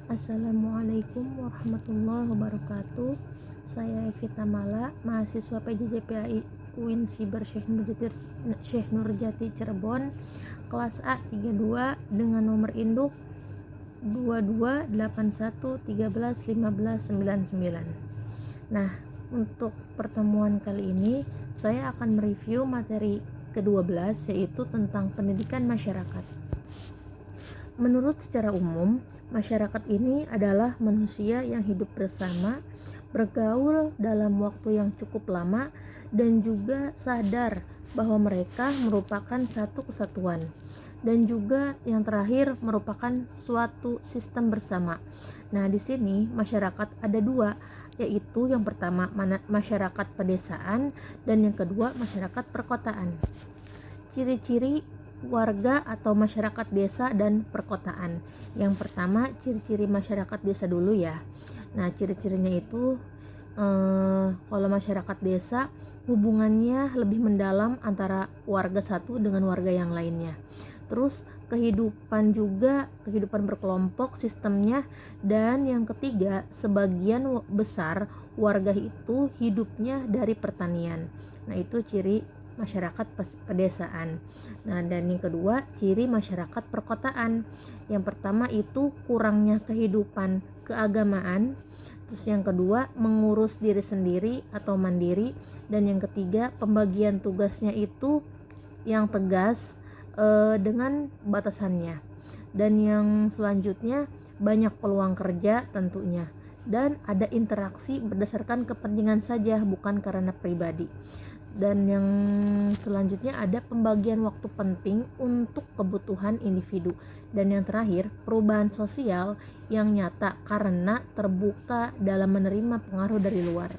Assalamualaikum warahmatullahi wabarakatuh. Saya Evita Mala, mahasiswa PJJPAI UIN Siber Syekh Nurjati Cirebon, kelas A 32 dengan nomor induk 2281131599. Nah, untuk pertemuan kali ini saya akan mereview materi ke-12, yaitu tentang pendidikan masyarakat. Menurut secara umum, masyarakat ini adalah manusia yang hidup bersama, bergaul dalam waktu yang cukup lama, dan juga sadar bahwa mereka merupakan satu kesatuan. Dan juga yang terakhir merupakan suatu sistem bersama. Nah, di sini masyarakat ada dua, yaitu yang pertama masyarakat pedesaan dan yang kedua masyarakat perkotaan. Ciri-ciri warga atau masyarakat desa dan perkotaan. Yang pertama, ciri-ciri masyarakat desa dulu ya. Nah, ciri-cirinya itu kalau masyarakat desa hubungannya lebih mendalam antara warga satu dengan warga yang lainnya. Terus kehidupan berkelompok sistemnya, dan yang ketiga, sebagian besar warga itu hidupnya dari pertanian. Nah, itu ciri masyarakat pedesaan. Nah, dan yang kedua, ciri masyarakat perkotaan. Yang pertama itu kurangnya kehidupan keagamaan. Terus yang kedua, mengurus diri sendiri atau mandiri. Dan yang ketiga, pembagian tugasnya itu yang tegas dengan batasannya. Dan yang selanjutnya, banyak peluang kerja tentunya. Dan ada interaksi berdasarkan kepentingan saja, bukan karena pribadi. Dan yang selanjutnya ada pembagian waktu penting untuk kebutuhan individu. Dan yang terakhir, perubahan sosial yang nyata karena terbuka dalam menerima pengaruh dari luar.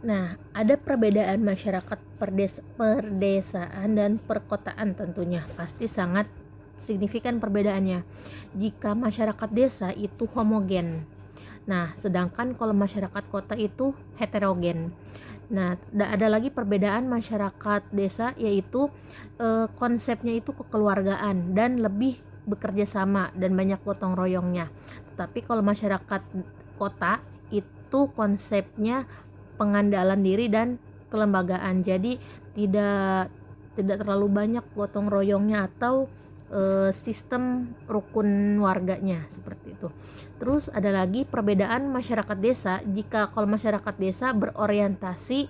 Nah, ada perbedaan masyarakat perdesaan dan perkotaan tentunya. Pasti sangat signifikan perbedaannya. Jika masyarakat desa itu homogen. Nah, sedangkan kalau masyarakat kota itu heterogen. Nah, ada lagi perbedaan masyarakat desa, yaitu konsepnya itu kekeluargaan dan lebih bekerja sama dan banyak gotong royongnya. Tetapi kalau masyarakat kota itu konsepnya pengandalan diri dan kelembagaan. Jadi tidak terlalu banyak gotong royongnya atau sistem rukun warganya seperti itu. Terus ada lagi perbedaan masyarakat desa. Jika kalau masyarakat desa berorientasi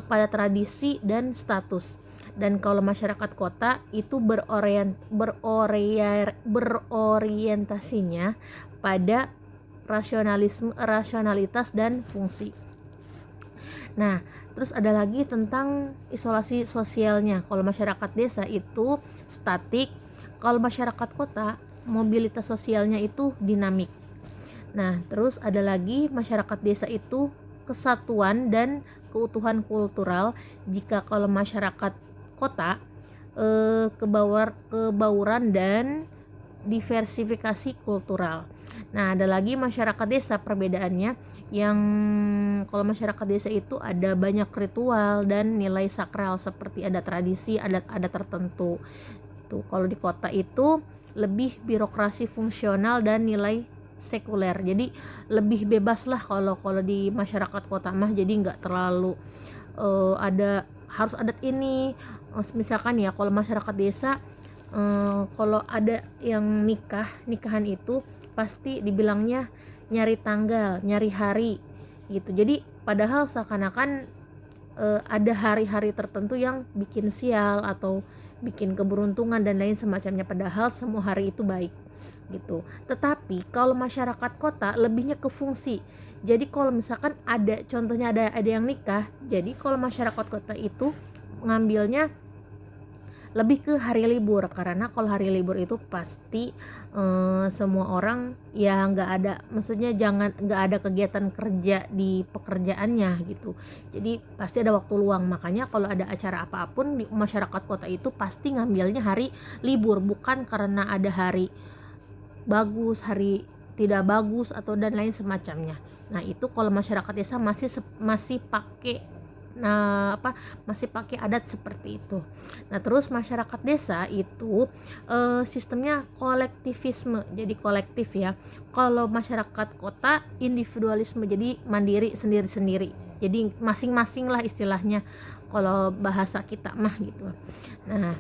pada tradisi dan status, dan kalau masyarakat kota itu berorientasinya pada rasionalitas dan fungsi. Nah, terus ada lagi tentang isolasi sosialnya. Kalau masyarakat desa itu statik, kalau masyarakat kota mobilitas sosialnya itu dinamik. Nah, terus ada lagi masyarakat desa itu kesatuan dan keutuhan kultural. Jika kalau masyarakat kota kebauran dan diversifikasi kultural. Nah, ada lagi masyarakat desa perbedaannya, yang kalau masyarakat desa itu ada banyak ritual dan nilai sakral seperti ada tradisi, adat tertentu. Tuh, kalau di kota itu lebih birokrasi fungsional dan nilai sekuler. Jadi lebih bebas lah kalau di masyarakat kota mah, jadi nggak terlalu ada harus adat ini. Misalkan ya kalau masyarakat desa kalau ada yang nikahan itu pasti dibilangnya nyari tanggal, nyari hari gitu. Jadi padahal seakan-akan ada hari-hari tertentu yang bikin sial atau bikin keberuntungan dan lain semacamnya, padahal semua hari itu baik gitu. Tetapi kalau masyarakat kota lebihnya ke fungsi. Jadi kalau misalkan ada contohnya ada yang nikah, jadi kalau masyarakat kota itu ngambilnya lebih ke hari libur, karena kalau hari libur itu pasti semua orang ya maksudnya nggak ada kegiatan kerja di pekerjaannya gitu. Jadi pasti ada waktu luang. Makanya kalau ada acara apapun di masyarakat kota itu pasti ngambilnya hari libur, bukan karena ada hari bagus, hari tidak bagus atau dan lain semacamnya. Nah, itu kalau masyarakat desa masih pakai masih pakai adat seperti itu. Nah, terus masyarakat desa itu sistemnya kolektivisme, jadi kolektif ya. Kalau masyarakat kota individualisme, jadi mandiri sendiri-sendiri. Jadi masing-masing lah istilahnya kalau bahasa kita mah gitu. Nah,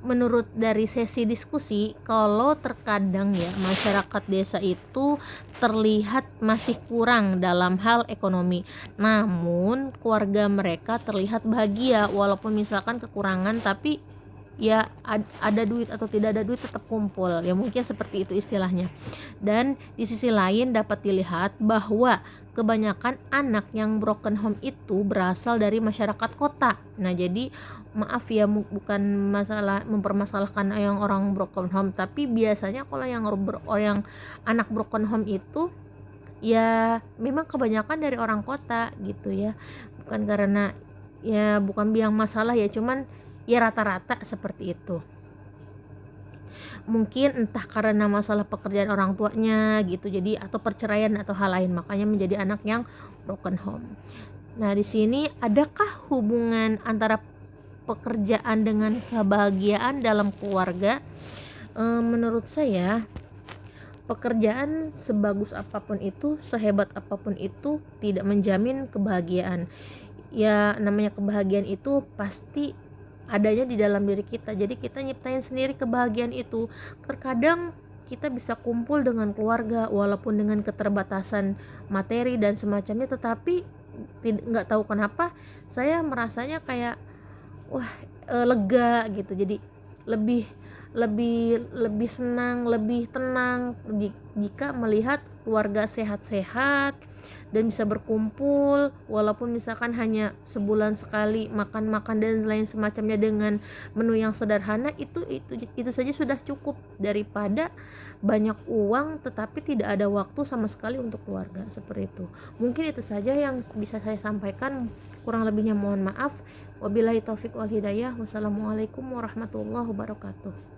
menurut dari sesi diskusi, kalau terkadang ya masyarakat desa itu terlihat masih kurang dalam hal ekonomi, namun keluarga mereka terlihat bahagia walaupun misalkan kekurangan, tapi ya ada duit atau tidak ada duit tetap kumpul ya, mungkin seperti itu istilahnya. Dan di sisi lain dapat dilihat bahwa kebanyakan anak yang broken home itu berasal dari masyarakat kota. Nah, jadi maaf ya, bukan masalah mempermasalahkan yang orang broken home, tapi biasanya kalau yang anak broken home itu ya memang kebanyakan dari orang kota gitu ya. Bukan karena ya, bukan biang masalah ya, cuman ya rata-rata seperti itu. Mungkin entah karena masalah pekerjaan orang tuanya gitu, jadi atau perceraian atau hal lain, makanya menjadi anak yang broken home. Nah, di sini adakah hubungan antara pekerjaan dengan kebahagiaan dalam keluarga? Menurut saya pekerjaan sebagus apapun itu, sehebat apapun itu tidak menjamin kebahagiaan. Ya namanya kebahagiaan itu pasti adanya di dalam diri kita, jadi kita nyiptain sendiri kebahagiaan itu. Terkadang kita bisa kumpul dengan keluarga walaupun dengan keterbatasan materi dan semacamnya, tetapi nggak tahu kenapa saya merasanya kayak lega gitu. Jadi lebih lebih senang, lebih tenang jika melihat keluarga sehat-sehat dan bisa berkumpul walaupun misalkan hanya sebulan sekali makan-makan dan lain semacamnya dengan menu yang sederhana. Itu saja sudah cukup daripada banyak uang tetapi tidak ada waktu sama sekali untuk keluarga, seperti itu. Mungkin itu saja yang bisa saya sampaikan, kurang lebihnya mohon maaf. Wabillahi taufik wal hidayah. Wassalamualaikum warahmatullahi wabarakatuh.